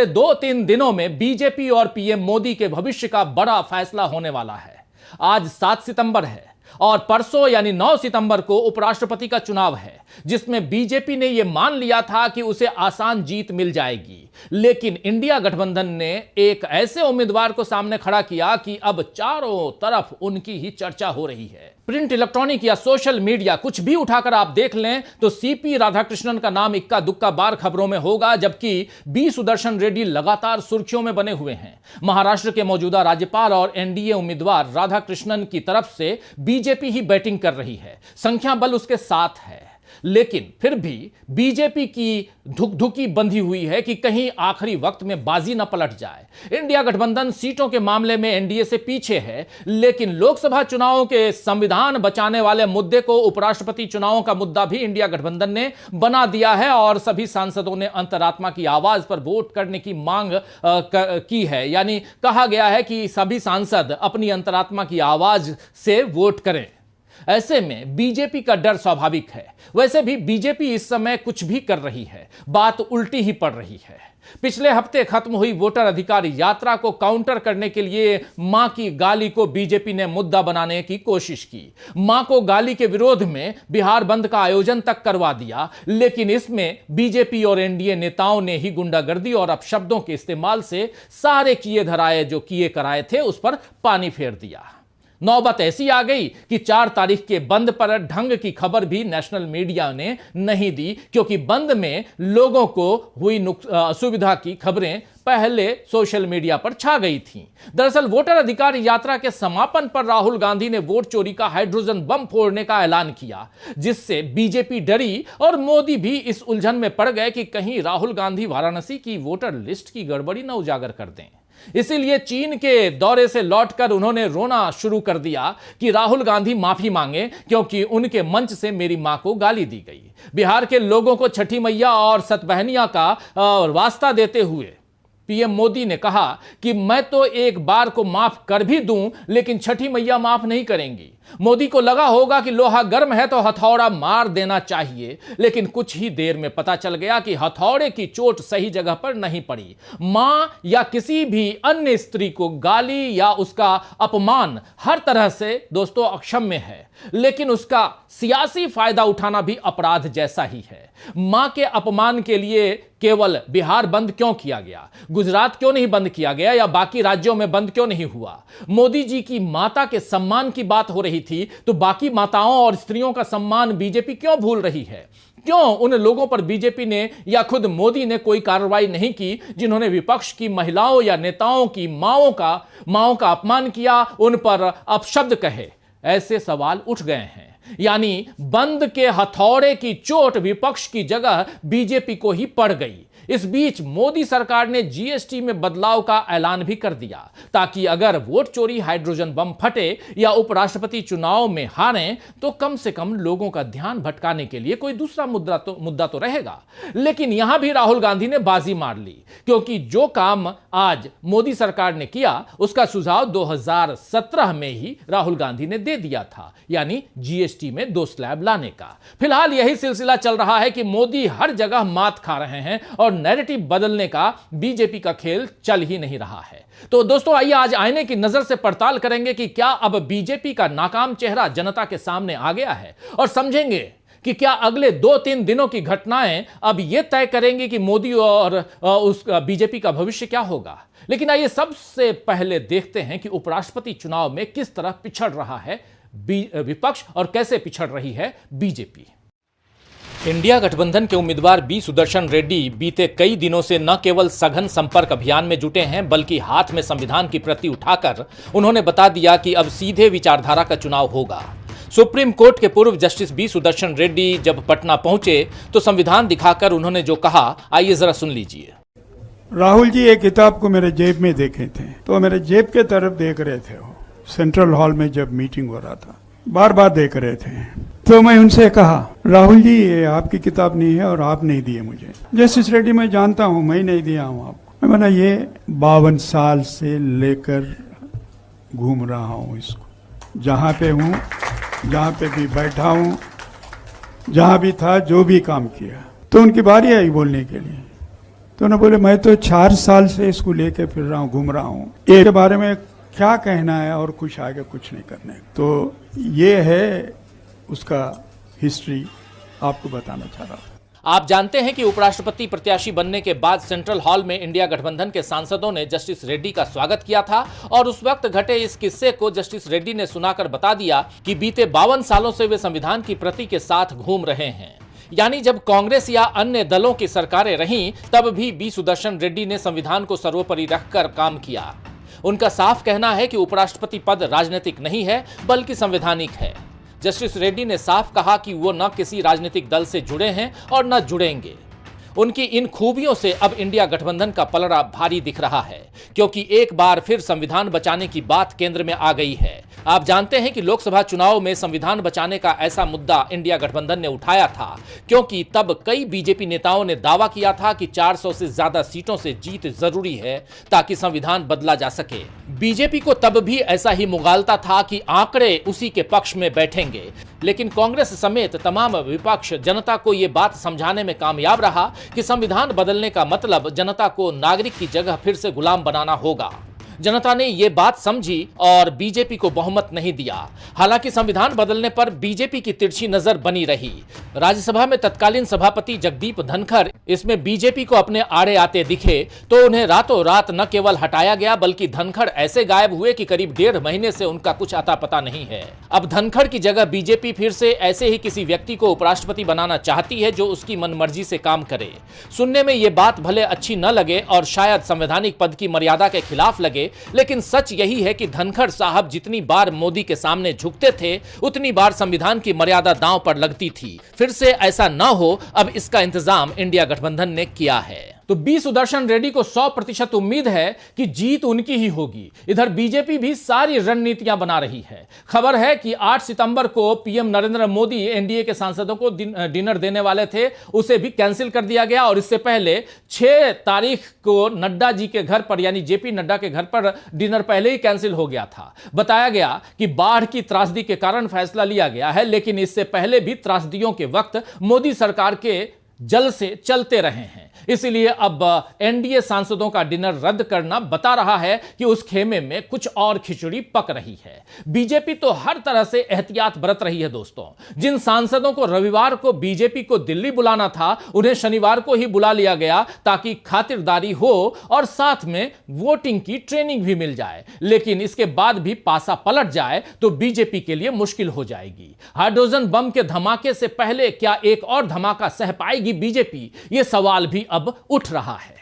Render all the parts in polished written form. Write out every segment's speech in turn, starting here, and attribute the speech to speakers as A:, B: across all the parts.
A: 2-3 दिनों में बीजेपी और पीएम मोदी के भविष्य का बड़ा फैसला होने वाला है। आज 7 सितंबर है और परसों यानी 9 सितंबर को उपराष्ट्रपति का चुनाव है, जिसमें बीजेपी ने यह मान लिया था कि उसे आसान जीत मिल जाएगी। लेकिन इंडिया गठबंधन ने एक ऐसे उम्मीदवार को सामने खड़ा किया कि अब चारों तरफ उनकी ही चर्चा हो रही है। प्रिंट, इलेक्ट्रॉनिक या सोशल मीडिया कुछ भी उठाकर आप देख लें तो सीपी राधाकृष्णन का नाम इक्का दुक्का बार खबरों में होगा, जबकि बी सुदर्शन रेड्डी लगातार सुर्खियों में बने हुए हैं। महाराष्ट्र के मौजूदा राज्यपाल और एनडीए उम्मीदवार राधाकृष्णन की तरफ से बीजेपी ही बैटिंग कर रही है, संख्या बल उसके साथ है। लेकिन फिर भी बीजेपी की धुकधुकी बंधी हुई है कि कहीं आखिरी वक्त में बाजी न पलट जाए। इंडिया गठबंधन सीटों के मामले में एनडीए से पीछे है, लेकिन लोकसभा चुनावों के संविधान बचाने वाले मुद्दे को उपराष्ट्रपति चुनावों का मुद्दा भी इंडिया गठबंधन ने बना दिया है और सभी सांसदों ने अंतरात्मा की आवाज पर वोट करने की मांग की है। यानी कहा गया है कि सभी सांसद अपनी अंतरात्मा की आवाज से वोट करें। ऐसे में बीजेपी का डर स्वाभाविक है। वैसे भी बीजेपी इस समय कुछ भी कर रही है, बात उल्टी ही पड़ रही है। पिछले हफ्ते खत्म हुई वोटर अधिकार यात्रा को काउंटर करने के लिए मां की गाली को बीजेपी ने मुद्दा बनाने की कोशिश की। मां को गाली के विरोध में बिहार बंद का आयोजन तक करवा दिया, लेकिन इसमें बीजेपी और एनडीए नेताओं ने ही गुंडागर्दी और अपशब्दों के इस्तेमाल से सारे किए धराए जो किए कराए थे उस पर पानी फेर दिया। नौबत ऐसी आ गई कि 4 तारीख के बंद पर ढंग की खबर भी नेशनल मीडिया ने नहीं दी, क्योंकि बंद में लोगों को हुई असुविधा की खबरें पहले सोशल मीडिया पर छा गई थीं। दरअसल वोटर अधिकार यात्रा के समापन पर राहुल गांधी ने वोट चोरी का हाइड्रोजन बम फोड़ने का ऐलान किया, जिससे बीजेपी डरी और मोदी भी इस उलझन में पड़ गए कि कहीं राहुल गांधी वाराणसी की वोटर लिस्ट की गड़बड़ी न उजागर कर दें। इसीलिए चीन के दौरे से लौटकर उन्होंने रोना शुरू कर दिया कि राहुल गांधी माफी मांगे, क्योंकि उनके मंच से मेरी मां को गाली दी गई। बिहार के लोगों को छठी मैया और सतबहनिया का वास्ता देते हुए पीएम मोदी ने कहा कि मैं तो एक बार को माफ कर भी दूं, लेकिन छठी मैया माफ नहीं करेंगी। मोदी को लगा होगा कि लोहा गर्म है तो हथौड़ा मार देना चाहिए, लेकिन कुछ ही देर में पता चल गया कि हथौड़े की चोट सही जगह पर नहीं पड़ी। मां या किसी भी अन्य स्त्री को गाली या उसका अपमान हर तरह से दोस्तों अक्षम्य है, लेकिन उसका सियासी फायदा उठाना भी अपराध जैसा ही है। मां के अपमान के लिए केवल बिहार बंद क्यों किया गया, गुजरात क्यों नहीं बंद किया गया या बाकी राज्यों में बंद क्यों नहीं हुआ? मोदी जी की माता के सम्मान की बात हो रही थी तो बाकी माताओं और स्त्रियों का सम्मान बीजेपी क्यों भूल रही है? क्यों उन लोगों पर बीजेपी ने या खुद मोदी ने कोई कार्रवाई नहीं की जिन्होंने विपक्ष की महिलाओं या नेताओं की माओं का अपमान किया, उन पर अपशब्द कहे? ऐसे सवाल उठ गए हैं। यानी बंद के हथौड़े की चोट विपक्ष की जगह बीजेपी को ही पड़ गई। इस बीच मोदी सरकार ने जीएसटी में बदलाव का ऐलान भी कर दिया, ताकि अगर वोट चोरी हाइड्रोजन बम फटे या उपराष्ट्रपति चुनाव में हारें तो कम से कम लोगों का ध्यान भटकाने के लिए कोई दूसरा मुद्दा तो रहेगा। लेकिन यहां भी राहुल गांधी ने बाजी मार ली, क्योंकि जो काम आज मोदी सरकार ने किया उसका सुझाव 2017 में ही राहुल गांधी ने दे दिया था, यानी जीएसटी में 2 स्लैब लाने का। फिलहाल यही सिलसिला चल रहा है कि मोदी हर जगह मात खा रहे हैं और नैरेटिव बदलने का बीजेपी का खेल चल ही नहीं रहा है। तो दोस्तों आइए आज आईने की नजर से पड़ताल करेंगे कि क्या अब बीजेपी का नाकाम चेहरा जनता के सामने आ गया है, और समझेंगे कि क्या अगले 2-3 दिनों की घटनाएं अब यह तय करेंगी कि मोदी और उस बीजेपी का भविष्य क्या होगा। लेकिन आइए सबसे पहले देखते हैं कि उपराष्ट्रपति चुनाव में किस तरह पिछड़ रहा है विपक्ष और कैसे पिछड़ रही है बीजेपी। इंडिया गठबंधन के उम्मीदवार बी सुदर्शन रेड्डी बीते कई दिनों से न केवल सघन संपर्क अभियान में जुटे हैं, बल्कि हाथ में संविधान की प्रति उठाकर उन्होंने बता दिया कि अब सीधे विचारधारा का चुनाव होगा। सुप्रीम कोर्ट के पूर्व जस्टिस बी सुदर्शन रेड्डी जब पटना पहुंचे तो संविधान दिखाकर उन्होंने जो कहा, आइए जरा सुन लीजिए।
B: राहुल जी एक किताब को मेरे जेब में देखे थे, तो मेरे जेब के तरफ देख रहे थे। वो सेंट्रल हॉल में जब मीटिंग हो रहा था बार बार देख रहे थे, तो मैं उनसे कहा, राहुल जी ये आपकी किताब नहीं है और आप नहीं दिए मुझे। जस्टिस रेड्डी मैं जानता हूँ, मैं नहीं दिया हूँ आपको। मैं बोला ये 52 साल से लेकर घूम रहा हूँ इसको, जहाँ पे हूँ, जहाँ पे भी बैठा हूँ, जहाँ भी था, जो भी काम किया। तो उनकी बारी आई बोलने के लिए, तो उन्होंने बोले मैं तो 4 साल से इसको लेके फिर रहा हूँ, घूम रहा हूँ, इसके बारे में क्या कहना है और कुछ आगे कुछ नहीं करना है। तो ये है उसका हिस्ट्री, आपको बताना चाह रहा था।
A: आप जानते हैं कि उपराष्ट्रपति प्रत्याशी बनने के बाद सेंट्रल हॉल में इंडिया गठबंधन के सांसदों ने जस्टिस रेड्डी का स्वागत किया था और उस वक्त घटे इस किस्से को जस्टिस रेड्डी ने सुनाकर बता दिया कि बीते 52 सालों से वे संविधान की प्रति के साथ घूम रहे हैं। यानी जब कांग्रेस या अन्य दलों की सरकारें रहीं तब भी बी सुदर्शन रेड्डी ने संविधान को सर्वोपरि रखकर काम किया। उनका साफ कहना है कि उपराष्ट्रपति पद राजनीतिक नहीं है बल्कि संवैधानिक है। जस्टिस रेड्डी ने साफ कहा कि वो न किसी राजनीतिक दल से जुड़े हैं और न जुड़ेंगे। उनकी इन खूबियों से अब इंडिया गठबंधन का पलड़ा भारी दिख रहा है, क्योंकि एक बार फिर संविधान बचाने की बात केंद्र में आ गई है। आप जानते हैं कि लोकसभा चुनाव में संविधान बचाने का ऐसा मुद्दा इंडिया गठबंधन ने उठाया था, क्योंकि तब कई बीजेपी नेताओं ने दावा किया था कि 400 से ज्यादा सीटों से जीत जरूरी है ताकि संविधान बदला जा सके। बीजेपी को तब भी ऐसा ही मुगालता था कि आंकड़े उसी के पक्ष में बैठेंगे, लेकिन कांग्रेस समेत तमाम विपक्ष जनता को यह बात समझाने में कामयाब रहा कि संविधान बदलने का मतलब जनता को नागरिक की जगह फिर से गुलाम बनाना होगा। जनता ने ये बात समझी और बीजेपी को बहुमत नहीं दिया। हालांकि संविधान बदलने पर बीजेपी की तिरछी नजर बनी रही। राज्यसभा में तत्कालीन सभापति जगदीप धनखड़ इसमें बीजेपी को अपने आड़े आते दिखे तो उन्हें रातों रात न केवल हटाया गया बल्कि धनखड़ ऐसे गायब हुए कि करीब 1.5 महीने से उनका कुछ अता पता नहीं है। अब धनखड़ की जगह बीजेपी फिर से ऐसे ही किसी व्यक्ति को उपराष्ट्रपति बनाना चाहती है जो उसकी मनमर्जी से काम करे। सुनने में ये बात भले अच्छी न लगे और शायद संवैधानिक पद की मर्यादा के खिलाफ लगे, लेकिन सच यही है कि धनखड़ साहब जितनी बार मोदी के सामने झुकते थे उतनी बार संविधान की मर्यादा दांव पर लगती थी। फिर से ऐसा न हो, अब इसका इंतजाम इंडिया गठबंधन ने किया है। तो बी सुदर्शन रेड्डी को 100% उम्मीद है कि जीत उनकी ही होगी। इधर बीजेपी भी सारी रणनीतियां बना रही है। खबर है कि 8 सितंबर को पीएम नरेंद्र मोदी एनडीए के सांसदों को डिनर देने वाले थे, उसे भी कैंसिल कर दिया गया और इससे पहले 6 तारीख को नड्डा जी के घर पर यानी जेपी नड्डा के घर पर डिनर पहले ही कैंसिल हो गया था। बताया गया कि बाढ़ की त्रासदी के कारण फैसला लिया गया है, लेकिन इससे पहले भी त्रासदियों के वक्त मोदी सरकार के जल से चलते रहे हैं। इसलिए अब एनडीए सांसदों का डिनर रद्द करना बता रहा है कि उस खेमे में कुछ और खिचड़ी पक रही है। बीजेपी तो हर तरह से एहतियात बरत रही है दोस्तों। जिन सांसदों को रविवार को बीजेपी को दिल्ली बुलाना था उन्हें शनिवार को ही बुला लिया गया ताकि खातिरदारी हो और साथ में वोटिंग की ट्रेनिंग भी मिल जाए। लेकिन इसके बाद भी पासा पलट जाए तो बीजेपी के लिए मुश्किल हो जाएगी। हाइड्रोजन बम के धमाके से पहले क्या एक और धमाका सह पाएगी बीजेपी? यह सवाल भी अब उठ रहा है।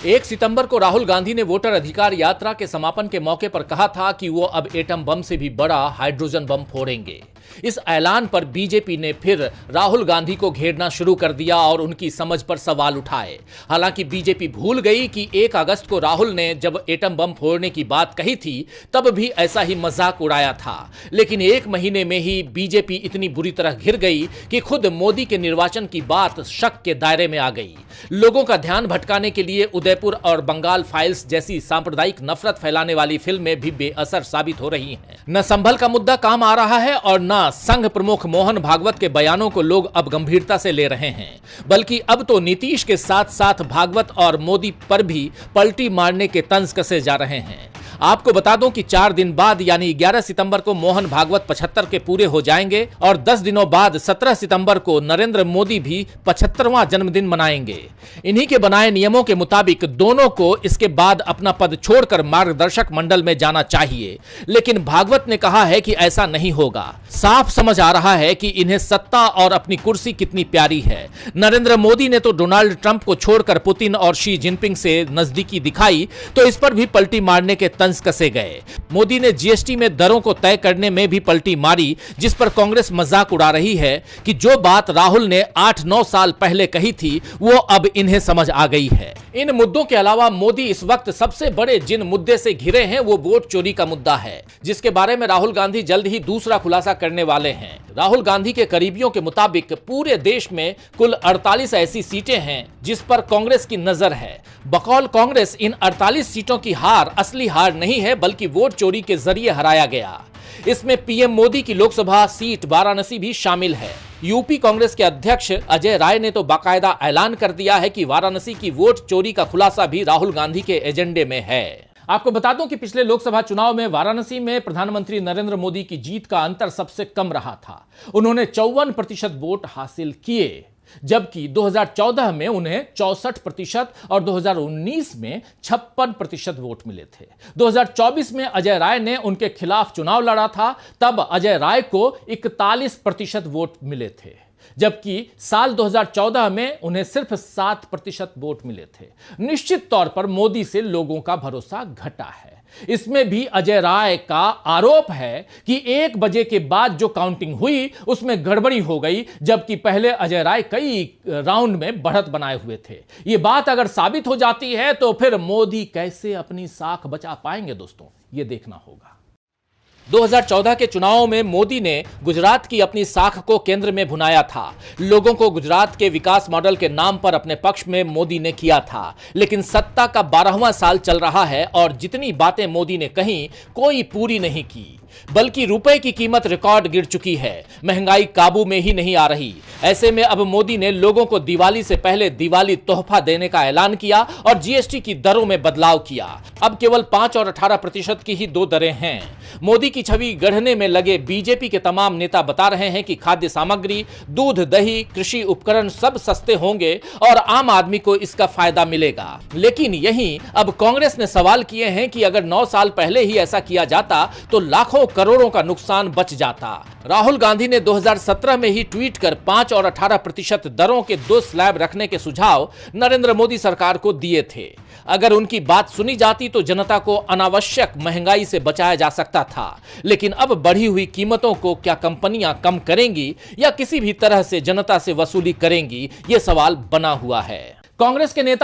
A: 1 सितंबर को राहुल गांधी ने वोटर अधिकार यात्रा के समापन के मौके पर कहा था कि वो अब एटम बम से भी बड़ा हाइड्रोजन बम फोड़ेंगे। इस ऐलान पर बीजेपी ने फिर राहुल गांधी को घेरना शुरू कर दिया और उनकी समझ पर सवाल उठाए। हालांकि बीजेपी भूल गई कि 1 अगस्त को राहुल ने जब एटम बम फोड़ने की बात कही थी तब भी ऐसा ही मजाक उड़ाया था। लेकिन 1 महीने में ही बीजेपी इतनी बुरी तरह घिर गई कि खुद मोदी के निर्वाचन की बात शक के दायरे में आ गई। लोगों का ध्यान भटकाने के लिए उदयपुर और बंगाल फाइल्स जैसी सांप्रदायिक नफरत फैलाने वाली फिल्में भी बेअसर साबित हो रही हैं। न संभल का मुद्दा काम आ रहा है और न संघ प्रमुख मोहन भागवत के बयानों को लोग अब गंभीरता से ले रहे हैं, बल्कि अब तो नीतीश के साथ साथ भागवत और मोदी पर भी पलटी मारने के तंज कसे जा रहे हैं। आपको बता दूं कि 4 दिन बाद यानी 11 सितंबर को मोहन भागवत 75 के पूरे हो जाएंगे और 10 दिनों बाद 17 सितंबर को नरेंद्र मोदी भी 75वां जन्मदिन मनाएंगे। इन्हीं के बनाए नियमों के मुताबिक दोनों को इसके बाद अपना पद छोड़कर मार्गदर्शक मंडल में जाना चाहिए, लेकिन भागवत ने कहा है कि ऐसा नहीं होगा। साफ समझ आ रहा है कि इन्हें सत्ता और अपनी कुर्सी कितनी प्यारी है। नरेंद्र मोदी ने तो डोनाल्ड ट्रंप को छोड़कर पुतिन और शी जिनपिंग से नजदीकी दिखाई, तो इस पर भी पलटी मारने के कसे गए। मोदी ने जीएसटी में दरों को तय करने में भी पलटी मारी, जिस पर कांग्रेस मजाक उड़ा रही है कि जो बात राहुल ने 8-9 साल पहले कही थी वो अब इन्हें समझ आ गई है। इन मुद्दों के अलावा मोदी इस वक्त सबसे बड़े जिन मुद्दे से घिरे हैं वो वोट चोरी का मुद्दा है, जिसके बारे में राहुल गांधी जल्द ही दूसरा खुलासा करने वाले हैं। राहुल गांधी के करीबियों के मुताबिक पूरे देश में कुल 48 ऐसी सीटें हैं जिस पर कांग्रेस की नजर है। बकौल कांग्रेस इन 48 सीटों की हार असली हार नहीं है, बल्कि वोट चोरी के जरिए हराया गया। इसमें पीएम मोदी की लोकसभा सीट वाराणसी भी शामिल है। यूपी कांग्रेस के अध्यक्ष अजय राय ने तो बाकायदा ऐलान कर दिया है कि वाराणसी की वोट चोरी का खुलासा भी राहुल गांधी के एजेंडे में है। आपको बता दूं कि पिछले लोकसभा चुनाव में वाराणसी में प्रधानमंत्री नरेंद्र मोदी की जीत का अंतर सबसे कम रहा था। उन्होंने 54% वोट हासिल किए, जबकि 2014 में उन्हें 64% और 2019 में 56% वोट मिले थे। 2024 में अजय राय ने उनके खिलाफ चुनाव लड़ा था, तब अजय राय को 41% वोट मिले थे, जबकि साल 2014 में उन्हें सिर्फ 7% वोट मिले थे। निश्चित तौर पर मोदी से लोगों का भरोसा घटा है। इसमें भी अजय राय का आरोप है कि 1 बजे के बाद जो काउंटिंग हुई उसमें गड़बड़ी हो गई, जबकि पहले अजय राय कई राउंड में बढ़त बनाए हुए थे। यह बात अगर साबित हो जाती है तो फिर मोदी कैसे अपनी साख बचा पाएंगे दोस्तों, यह देखना होगा। 2014 के चुनावों में मोदी ने गुजरात की अपनी साख को केंद्र में भुनाया था। लोगों को गुजरात के विकास मॉडल के नाम पर अपने पक्ष में मोदी ने किया था, लेकिन सत्ता का 12वां साल चल रहा है और जितनी बातें मोदी ने कही कोई पूरी नहीं की, बल्कि रुपए की कीमत रिकॉर्ड गिर चुकी है। महंगाई काबू में ही नहीं आ रही। ऐसे में अब मोदी ने लोगों को दिवाली से पहले दिवाली तोहफा देने का ऐलान किया और जीएसटी की दरों में बदलाव किया। अब केवल 5 और 18% की ही 2 दरें हैं। मोदी की छवि गढ़ने में लगे बीजेपी के तमाम नेता बता रहे हैं कि खाद्य सामग्री, दूध, दही, कृषि उपकरण सब सस्ते होंगे और आम आदमी को इसका फायदा मिलेगा। लेकिन यहीं अब कांग्रेस ने सवाल किए हैं कि अगर 9 साल पहले ही ऐसा किया जाता तो लाखों करोड़ों का नुकसान बच जाता। राहुल गांधी ने 2017 में ही ट्वीट कर 5 और 18% दरों के 2 स्लैब रखने के सुझाव नरेंद्र मोदी सरकार को दिए थे। अगर उनकी बात सुनी जाती तो जनता को अनावश्यक महंगाई से बचाया जा सकता था। लेकिन अब बढ़ी हुई कीमतों को क्या कंपनियां कम करेंगी या किसी भी तरह से जनता से वसूली करेंगी, यह सवाल बना हुआ है। कांग्रेस के नेता